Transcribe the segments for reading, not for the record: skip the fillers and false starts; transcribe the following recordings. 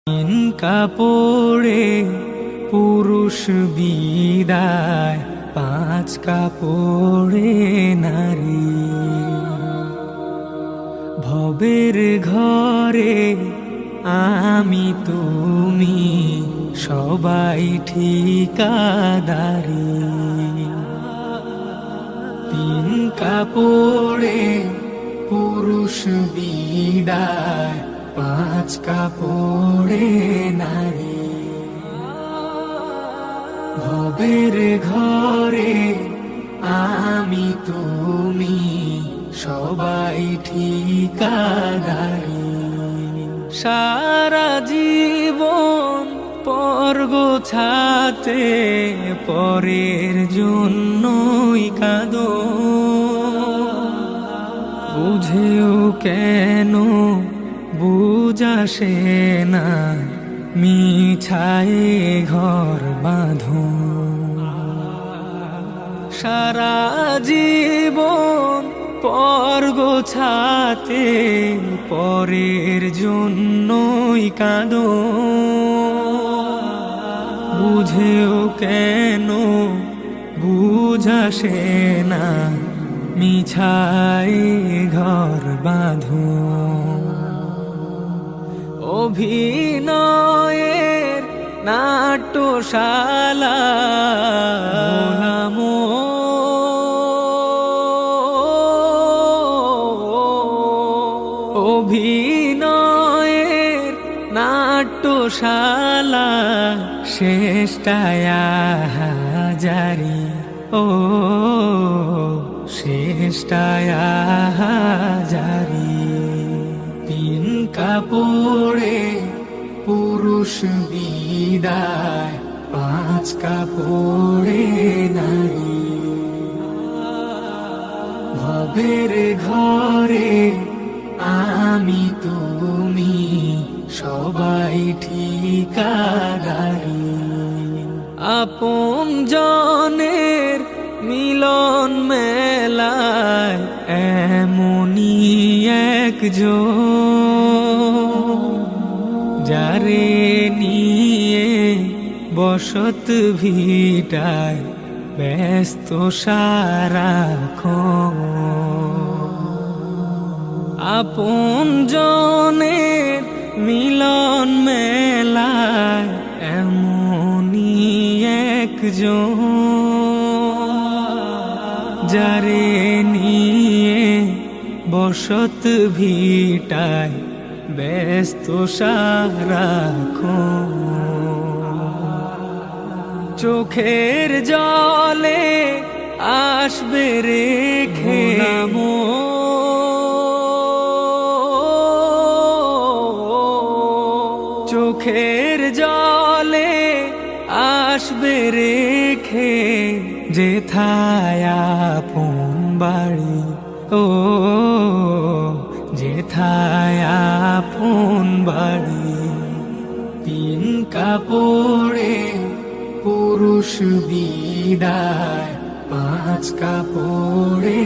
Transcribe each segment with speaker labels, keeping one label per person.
Speaker 1: তিন কাপড়ে পুরুষ বিদায়, পাঁচ কাপড়ে নারী। ভবের ঘরে আমি তুমি সবাই ঠিকাদারি। তিন কাপড়ে পুরুষ বিদায়, পাঁচ কাপড়ে নারী। ভবের ঘরে আমি তুমি সবাই ঠিকাদারি। সারা জীবন পর গোছাতে পরের জন্যই কাঁদো। বুঝেও কেন বুঝাসে না, মিছায়ে ঘর বাঁধো। সারা জীবন পর গোছাতে পরের জন্যই কাঁদো। বুঝেও কেন বুঝাসে না, মিছায়ে ঘর বাঁধো। অভিনয়ের নাট্যশালা নামো, অভিনয়ের নাট্যশালা শেষটায় হাজারি। ও শেষটায় হাজারি। তিন কাপড়ে পুরুষ বিদায়, পাঁচ কাপড়ে নারী। ভবের ঘরে আমি তুমি সবাই ঠিকাদারি। আপন জনের মিলন মেলায় এমনই একজন, যারে নিয়ে বসত ভিটায় ব্যস্ত সারাক্ষণ। আপন জনের মিলন মেলায় এমনই একজন, যারে নিয়ে বসত ভিটায় ব্যস্ত সারাক্ষণ। চোখের জলে আসবে রেখে চোখের জলে আসবে রেখে, যেথায় আপন বাড়ি। ও যেথায় আপন বাড়ি। তিন কাপড়ে পুরুষ বিদায়, পাঁচ কাপড়ে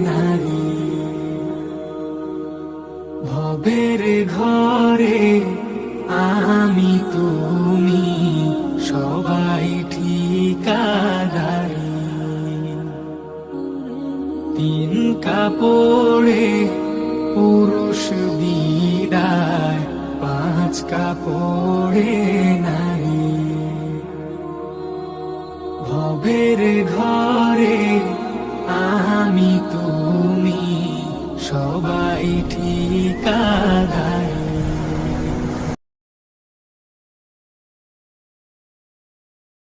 Speaker 1: নারী। ভবের ঘরে আমি তুমি সবাই ঠিকাদারি। তিন কাপড়ে পুরুষ বিদায়, পাঁচ কাপড়ে নারী। ভবের ঘরে আমি তুমি সবাই ঠিকাদারি।